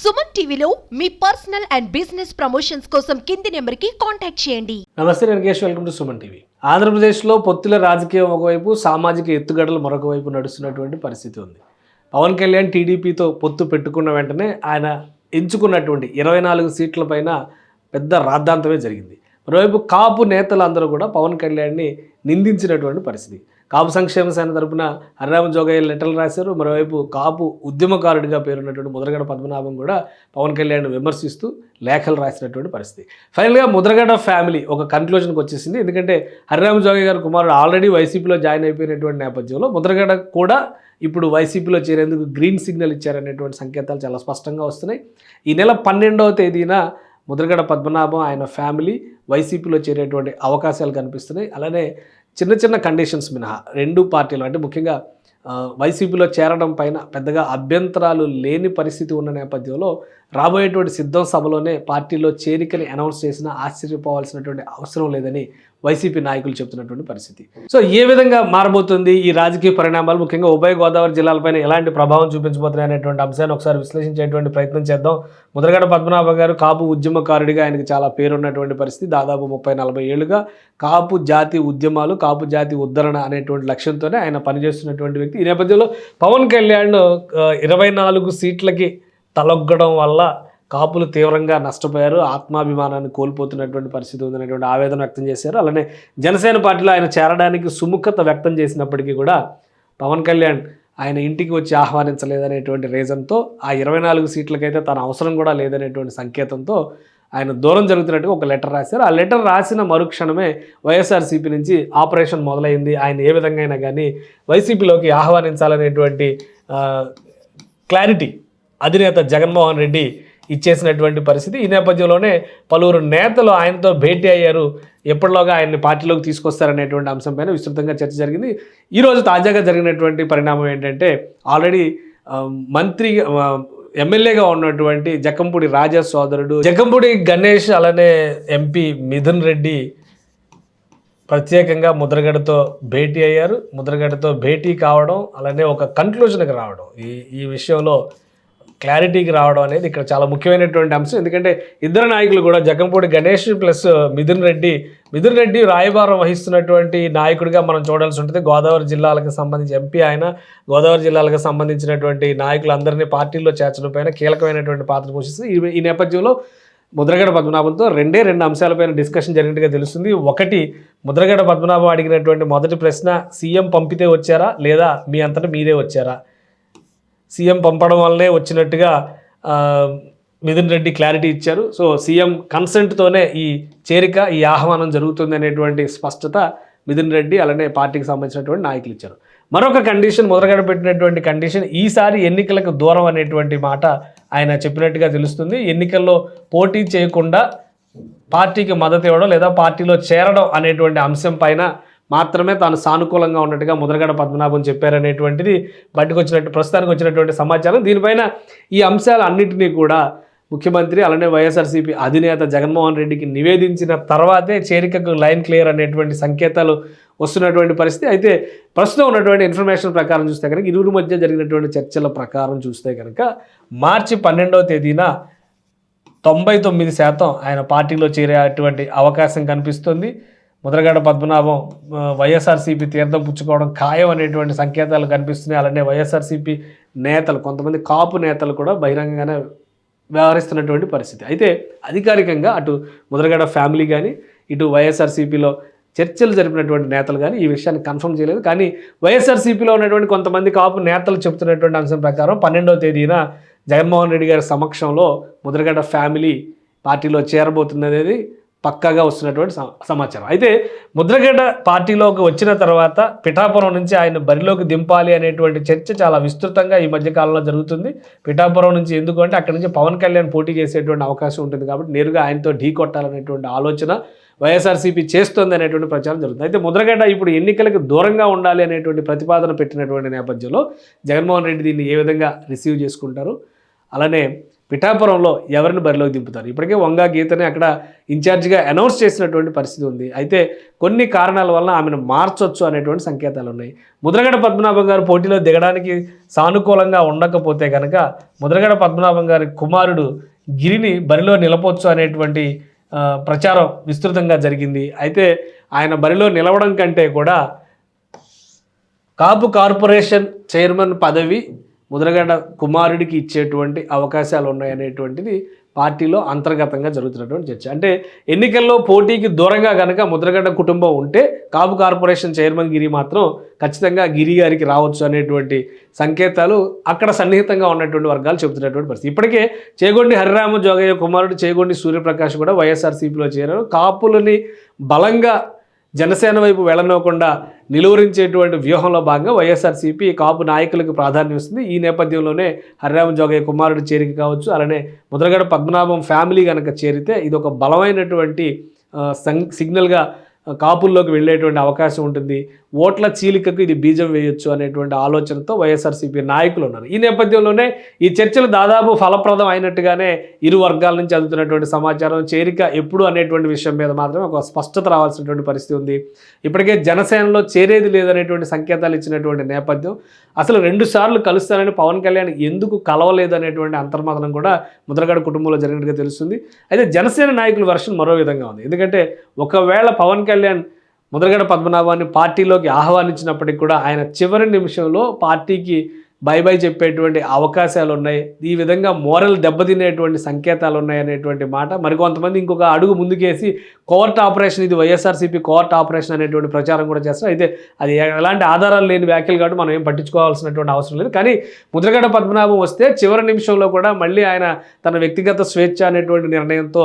సుమన్ టీవీలో మీ personal and business promotions కోసం కింది నెంబర్కి కాంటాక్ట్ చేయండి. నమస్తే, నేను Kesh. Welcome to Suman TV. ఆంధ్రప్రదేశ్లో పొత్తుల రాజకీయం ఒకవైపు, సామాజిక ఎత్తుగడలు మరొక వైపు నడుస్తున్నటువంటి పరిస్థితి ఉంది. పవన్ కళ్యాణ్ టీడీపీతో పొత్తు పెట్టుకున్న వెంటనే ఆయన ఎంచుకున్నటువంటి 24 సీట్ల పైన పెద్ద రాద్ధాంతమే జరిగింది. మరోవైపు కాపు నేతలందరూ కూడా పవన్ కళ్యాణ్ని నిందించినటువంటి పరిస్థితి. కాపు సంక్షేమ సేన తరపున హరిరామ జోగయ్య లెటర్లు రాశారు. మరోవైపు కాపు ఉద్యమకారుడిగా పేరున్నటువంటి ముద్రగడ పద్మనాభం కూడా పవన్ కళ్యాణ్ విమర్శిస్తూ లేఖలు రాసినటువంటి పరిస్థితి. ఫైనల్గా ముద్రగడ ఫ్యామిలీ ఒక కన్క్లూజన్కి వచ్చేసింది. ఎందుకంటే హరిరామ జోగయ్య గారి కుమారుడు ఆల్రెడీ వైసీపీలో జాయిన్ అయిపోయినటువంటి నేపథ్యంలో ముద్రగడ కూడా ఇప్పుడు వైసీపీలో చేరేందుకు గ్రీన్ సిగ్నల్ ఇచ్చారనేటువంటి సంకేతాలు చాలా స్పష్టంగా వస్తున్నాయి. ఈ నెల 12వ తేదీన ముద్రగడ పద్మనాభం ఆయన ఫ్యామిలీ వైసీపీలో చేరేటువంటి అవకాశాలు కనిపిస్తున్నాయి. అలానే చిన్న చిన్న కండిషన్స్ మినహా రెండు పార్టీలు అంటే ముఖ్యంగా వైసీపీలో చేరడం పైన పెద్దగా అభ్యంతరాలు లేని పరిస్థితి ఉన్న నేపథ్యంలో రాబోయేటువంటి సిద్ధం సభలోనే పార్టీలో చేరికని అనౌన్స్ చేసినా ఆశ్చర్యపోవాల్సినటువంటి అవసరం లేదని వైసీపీ నాయకులు చెప్తున్నటువంటి పరిస్థితి. సో ఏ విధంగా మారబోతుంది ఈ రాజకీయ పరిణామాలు, ముఖ్యంగా ఉభయ గోదావరి జిల్లాలపైన ఎలాంటి ప్రభావం చూపించబోతున్నాయి అనేటువంటి అంశాన్ని ఒకసారి విశ్లేషించేటువంటి ప్రయత్నం చేద్దాం. ముద్రగడ పద్మనాభం గారు కాపు ఉద్యమకారుడిగా ఆయనకి చాలా పేరున్నటువంటి పరిస్థితి. దాదాపు 30-40 ఏళ్ళుగా కాపు జాతి ఉద్యమాలు, కాపు జాతి ఉద్ధరణ అనేటువంటి లక్ష్యంతోనే ఆయన పనిచేస్తున్నటువంటి వ్యక్తి. ఈ నేపథ్యంలో పవన్ కళ్యాణ్ 24 సీట్లకి తలొగ్గడం వల్ల కాపులు తీవ్రంగా నష్టపోయారు, ఆత్మాభిమానాన్ని కోల్పోతున్నటువంటి పరిస్థితి ఉందనేటువంటి ఆవేదన వ్యక్తం చేశారు. అలానే జనసేన పార్టీలో ఆయన చేరడానికి సుముఖత వ్యక్తం చేసినప్పటికీ కూడా పవన్ కళ్యాణ్ ఆయన ఇంటికి వచ్చి ఆహ్వానించలేదనేటువంటి రీజన్తో ఆ 24 సీట్లకైతే తన అవసరం కూడా లేదనేటువంటి సంకేతంతో ఆయన దూరం జరుగుతున్నట్టుగా ఒక లెటర్ రాశారు. ఆ లెటర్ రాసిన మరుక్షణమే వైఎస్ఆర్సీపీ నుంచి ఆపరేషన్ మొదలైంది. ఆయన ఏ విధంగా అయినా కానీ వైసీపీలోకి ఆహ్వానించాలనేటువంటి క్లారిటీ అధినేత జగన్మోహన్ రెడ్డి ఇచ్చేసినటువంటి పరిస్థితి. ఈ నేపథ్యంలోనే పలువురు నేతలు ఆయనతో భేటీ అయ్యారు. ఎప్పటిలోగా ఆయన్ని పార్టీలోకి తీసుకొస్తారనేటువంటి అంశంపైన విస్తృతంగా చర్చ జరిగింది. ఈరోజు తాజాగా జరిగినటువంటి పరిణామం ఏంటంటే ఆల్రెడీ మంత్రి ఎమ్మెల్యేగా ఉన్నటువంటి జక్కంపూడి రాజా సోదరుడు జక్కంపూడి గణేష్, అలానే ఎంపీ మిథున్ రెడ్డి ప్రత్యేకంగా ముద్రగడతో భేటీ అయ్యారు. ముద్రగడతో భేటీ కావడం, అలానే ఒక కన్క్లూజన్కి రావడం, ఈ విషయంలో క్లారిటీకి రావడం అనేది ఇక్కడ చాలా ముఖ్యమైనటువంటి అంశం. ఎందుకంటే ఇద్దరు నాయకులు కూడా జక్కంపూడి గణేష్ ప్లస్ మిథున్ రెడ్డి రాయబారం వహిస్తున్నటువంటి నాయకుడిగా మనం చూడాల్సి ఉంటుంది. గోదావరి జిల్లాలకు సంబంధించి ఎంపీ ఆయన, గోదావరి జిల్లాలకు సంబంధించినటువంటి నాయకులందరినీ పార్టీల్లో చేర్చడం పైన కీలకమైనటువంటి పాత్ర పోషిస్తుంది. ఈ నేపథ్యంలో ముద్రగడ పద్మనాభంతో రెండు అంశాలపైన డిస్కషన్ జరిగినట్టుగా తెలుస్తుంది. ఒకటి, ముద్రగడ పద్మనాభం అడిగినటువంటి మొదటి ప్రశ్న, సీఎం పంపితే వచ్చారా లేదా మీ అంతటా మీరే వచ్చారా? సీఎం పంపడం వల్లనే వచ్చినట్టుగా మిథున్ రెడ్డి క్లారిటీ ఇచ్చారు. సో సీఎం కన్సెంట్తోనే ఈ చేరిక, ఈ ఆహ్వానం జరుగుతుంది అనేటువంటి స్పష్టత మిథున్ రెడ్డి అలానే పార్టీకి సంబంధించినటువంటి నాయకులు ఇచ్చారు. మరొక కండిషన్, ముద్రగడ పెట్టినటువంటి కండిషన్, ఈసారి ఎన్నికలకు దూరం అనేటువంటి మాట ఆయన చెప్పినట్టుగా తెలుస్తుంది. ఎన్నికల్లో పోటీ చేయకుండా పార్టీకి మద్దతు ఇవ్వడం లేదా పార్టీలో చేరడం అనేటువంటి అంశం పైన మాత్రమే తాను సానుకూలంగా ఉన్నట్టుగా ముద్రగడ పద్మనాభం చెప్పారనేటువంటిది ప్రస్తుతానికి వచ్చినటువంటి సమాచారం. దీనిపైన ఈ అంశాలు అన్నింటినీ కూడా ముఖ్యమంత్రి అలానే వైఎస్ఆర్సీపీ అధినేత జగన్మోహన్ రెడ్డికి నివేదించిన తర్వాతే చేరికకు లైన్ క్లియర్ అనేటువంటి సంకేతాలు వస్తున్నటువంటి పరిస్థితి. అయితే ప్రస్తుతం ఉన్నటువంటి ఇన్ఫర్మేషన్ ప్రకారం చూస్తే కనుక, ఇరువురి మధ్య జరిగినటువంటి చర్చల ప్రకారం చూస్తే కనుక మార్చి 12వ తేదీన 99% ఆయన పార్టీలో చేరేటువంటి అవకాశం కనిపిస్తుంది. ముద్రగడ పద్మనాభం వైఎస్ఆర్సీపీ తీర్థం పుచ్చుకోవడం ఖాయం అనేటువంటి సంకేతాలు కనిపిస్తున్నాయి. అలానే వైఎస్ఆర్సీపీ నేతలు, కొంతమంది కాపు నేతలు కూడా బహిరంగంగానే వ్యవహరిస్తున్నటువంటి పరిస్థితి. అయితే అధికారికంగా అటు ముద్రగడ ఫ్యామిలీ కానీ ఇటు వైఎస్ఆర్సీపీలో చర్చలు జరిపినటువంటి నేతలు కానీ ఈ విషయాన్ని కన్ఫర్మ్ చేయలేదు. కానీ వైఎస్ఆర్సీపీలో ఉన్నటువంటి కొంతమంది కాపు నేతలు చెబుతున్నటువంటి అంశం ప్రకారం 12వ తేదీన జగన్మోహన్ రెడ్డి గారి సమక్షంలో ముద్రగడ ఫ్యామిలీ పార్టీలో చేరబోతున్నది పక్కాగా వస్తున్నటువంటి సమాచారం. అయితే ముద్రగడ పార్టీలోకి వచ్చిన తర్వాత పిఠాపురం నుంచి ఆయన బరిలోకి దింపాలి అనేటువంటి చర్చ చాలా విస్తృతంగా ఈ మధ్యకాలంలో జరుగుతుంది. పిఠాపురం నుంచి ఎందుకు అంటే అక్కడి నుంచి పవన్ కళ్యాణ్ పోటీ చేసేటువంటి అవకాశం ఉంటుంది కాబట్టి నేరుగా ఆయనతో ఢీ కొట్టాలనేటువంటి ఆలోచన వైఎస్ఆర్సీపీ చేస్తుంది అనేటువంటి ప్రచారం జరుగుతుంది. అయితే ముద్రగడ ఇప్పుడు ఎన్నికలకు దూరంగా ఉండాలి అనేటువంటి ప్రతిపాదన పెట్టినటువంటి నేపథ్యంలో జగన్మోహన్ రెడ్డి దీన్ని ఏ విధంగా రిసీవ్ చేసుకుంటారు, అలానే పిఠాపురంలో ఎవరిని బరిలోకి దింపుతారు? ఇప్పటికే వంగా గీతని అక్కడ ఇన్ఛార్జిగా అనౌన్స్ చేసినటువంటి పరిస్థితి ఉంది. అయితే కొన్ని కారణాల వలన ఆమెను మార్చొచ్చు అనేటువంటి సంకేతాలు ఉన్నాయి. ముద్రగడ పద్మనాభం గారు పోటీలో దిగడానికి సానుకూలంగా ఉండకపోతే కనుక ముద్రగడ పద్మనాభం గారి కుమారుడు గిరిని బరిలో నిలపొచ్చు అనేటువంటి ప్రచారం విస్తృతంగా జరిగింది. అయితే ఆయన బరిలో నిలవడం కంటే కూడా కాపు కార్పొరేషన్ చైర్మన్ పదవి ముద్రగడ కుమారుడికి ఇచ్చేటువంటి అవకాశాలు ఉన్నాయనేటువంటిది పార్టీలో అంతర్గతంగా జరుగుతున్నటువంటి చర్చ. అంటే ఎన్నికల్లో పోటీకి దూరంగా కనుక ముద్రగడ కుటుంబం ఉంటే కాపు కార్పొరేషన్ చైర్మన్ గిరి మాత్రం ఖచ్చితంగా గిరి గారికి రావచ్చు అనేటువంటి సంకేతాలు అక్కడ సన్నిహితంగా ఉన్నటువంటి వర్గాలు చెబుతున్నటువంటి పరిస్థితి. ఇప్పటికే చేగొండి హరిరామ జోగయ్య కుమారుడు చేగొండి సూర్యప్రకాష్ కూడా వైఎస్ఆర్సీపీలో చేరారు. కాపులని బలంగా జనసేన వైపు వెళ్ళనివ్వకుండా నిలువరించేటువంటి వ్యూహంలో భాగంగా వైఎస్ఆర్సీపీ కాపు నాయకులకు ప్రాధాన్యం ఇస్తుంది. ఈ నేపథ్యంలోనే హరిరామ జోగయ్య కుమారుడు చేరిక కావచ్చు, అలానే ముద్రగడ పద్మనాభం ఫ్యామిలీ కనుక చేరితే ఇది ఒక బలమైనటువంటి సిగ్నల్గా కాపుల్లోకి వెళ్ళేటువంటి అవకాశం ఉంటుంది. ఓట్ల చీలికకు ఇది బీజం వేయొచ్చు అనేటువంటి ఆలోచనతో వైఎస్ఆర్సీపీ నాయకులు ఉన్నారు. ఈ నేపథ్యంలోనే ఈ చర్చలు దాదాపు ఫలప్రదం అయినట్టుగానే ఇరు వర్గాల నుంచి అందుతున్నటువంటి సమాచారం. చేరిక ఎప్పుడు అనేటువంటి విషయం మీద మాత్రమే ఒక స్పష్టత రావాల్సినటువంటి పరిస్థితి ఉంది. ఇప్పటికే జనసేనలో చేరేది లేదనేటువంటి సంకేతాలు ఇచ్చినటువంటి నేపథ్యం. అసలు 2 సార్లు కలుస్తానని పవన్ కళ్యాణ్ ఎందుకు కలవలేదు అనేటువంటి అంతర్మథనం కూడా ముద్రగడ కుటుంబంలో జరిగినట్టుగా తెలుస్తుంది. అయితే జనసేన నాయకుల వర్షన్ మరో విధంగా ఉంది. ఎందుకంటే ఒకవేళ పవన్ కళ్యాణ్ ముద్రగడ పద్మనాభాన్ని పార్టీలోకి ఆహ్వానించినప్పటికీ కూడా ఆయన చివరి నిమిషంలో పార్టీకి బై చెప్పేటువంటి అవకాశాలు ఉన్నాయి. ఈ విధంగా మోరల్ దెబ్బతినేటువంటి సంకేతాలు ఉన్నాయి అనేటువంటి మాట. మరికొంతమంది ఇంకొక అడుగు ముందుకేసి కోవర్ట్ ఆపరేషన్, ఇది వైఎస్ఆర్సీపీ కోవర్ట్ ఆపరేషన్ అనేటువంటి ప్రచారం కూడా చేస్తారు. అయితే అది ఎలాంటి ఆధారాలు లేని వ్యాఖ్యలు కాబట్టి మనం ఏం పట్టించుకోవాల్సినటువంటి అవసరం లేదు. కానీ ముద్రగడ పద్మనాభం వస్తే చివరి నిమిషంలో కూడా మళ్ళీ ఆయన తన వ్యక్తిగత స్వేచ్ఛ అనేటువంటి నిర్ణయంతో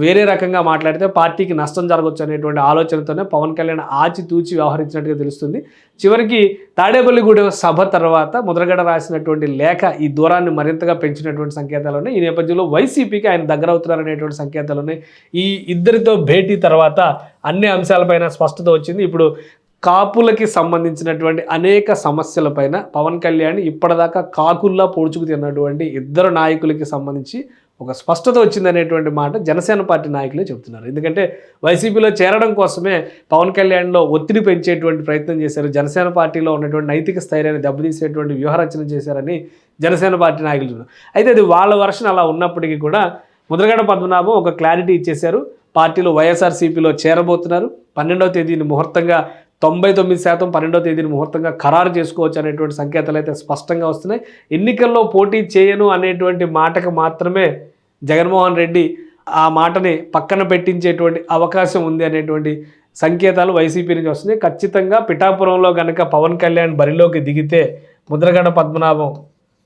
వేరే రకంగా మాట్లాడితే పార్టీకి నష్టం జరగవచ్చు అనేటువంటి ఆలోచనతోనే పవన్ కళ్యాణ్ ఆచితూచి వ్యవహరించినట్టుగా తెలుస్తుంది. చివరికి తాడేపల్లిగూడెం సభ తర్వాత ముద్రగడ రాసినటువంటి లేఖ ఈ దూరాన్ని మరింతగా పెంచినటువంటి సంకేతాలు ఉన్నాయి. ఈ నేపథ్యంలో వైసీపీకి ఆయన దగ్గర అవుతున్నారనేటువంటి సంకేతాలు ఉన్నాయి. ఈ ఇద్దరితో భేటీ తర్వాత అన్ని అంశాలపైన స్పష్టత వచ్చింది. ఇప్పుడు కాపులకి సంబంధించినటువంటి అనేక సమస్యలపైన పవన్ కళ్యాణ్ ఇప్పటిదాకా కాకుల్లా పొడుచుకు తిన్నటువంటి ఇద్దరు నాయకులకి సంబంధించి ఒక స్పష్టత వచ్చిందనేటువంటి మాట జనసేన పార్టీ నాయకులే చెబుతున్నారు. ఎందుకంటే వైసీపీలో చేరడం కోసమే పవన్ కళ్యాణ్లో ఒత్తిడి పెంచేటువంటి ప్రయత్నం చేశారు. జనసేన పార్టీలో ఉన్నటువంటి నైతిక స్థైర్యాన్ని దెబ్బతీసేటువంటి వ్యూహరచన చేశారని జనసేన పార్టీ నాయకులు చెబుతున్నారు. అయితే అది వాళ్ళ వర్షన్ అలా ఉన్నప్పటికీ కూడా ముద్రగడ పద్మనాభం ఒక క్లారిటీ ఇచ్చేశారు. పార్టీలో వైఎస్ఆర్సీపీలో చేరబోతున్నారు. 12వ తేదీని ముహూర్తంగా 99% 12వ తేదీని ముహూర్తంగా ఖరారు చేసుకోవచ్చు అనేటువంటి సంకేతాలు అయితే స్పష్టంగా వస్తున్నాయి. ఎన్నికల్లో పోటీ చేయను అనేటువంటి మాటకు మాత్రమే జగన్మోహన్ రెడ్డి ఆ మాటని పక్కన పెట్టించేటువంటి అవకాశం ఉంది అనేటువంటి సంకేతాలు వైసీపీ నుంచి వస్తున్నాయి. ఖచ్చితంగా పిఠాపురంలో కనుక పవన్ కళ్యాణ్ బరిలోకి దిగితే ముద్రగడ పద్మనాభం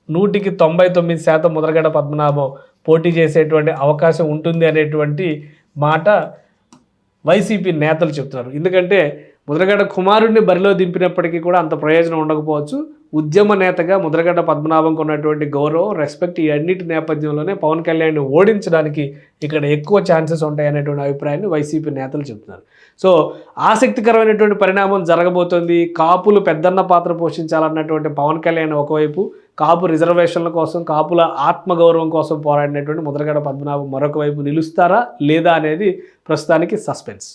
100% ముద్రగడ పద్మనాభం పోటీ చేసేటువంటి అవకాశం ఉంటుంది అనేటువంటి మాట వైసీపీ నేతలు చెప్తున్నారు. ఎందుకంటే ముద్రగడ కుమారుడిని బరిలో దింపినప్పటికీ కూడా అంత ప్రయోజనం ఉండకపోవచ్చు. ఉద్యమ నేతగా ముద్రగడ పద్మనాభంకు ఉన్నటువంటి గౌరవం, రెస్పెక్ట్, ఈ అన్నిటి నేపథ్యంలోనే పవన్ కళ్యాణ్ని ఓడించడానికి ఇక్కడ ఎక్కువ ఛాన్సెస్ ఉంటాయనేటువంటి అభిప్రాయాన్ని వైసీపీ నేతలు చెబుతున్నారు. సో ఆసక్తికరమైనటువంటి పరిణామం జరగబోతోంది. కాపులు పెద్దన్న పాత్ర పోషించాలన్నటువంటి పవన్ కళ్యాణ్ ఒకవైపు, కాపు రిజర్వేషన్ల కోసం, కాపుల ఆత్మగౌరవం కోసం పోరాడినటువంటి ముద్రగడ పద్మనాభం మరొక వైపు నిలుస్తారా లేదా అనేది ప్రస్తుతానికి సస్పెన్స్.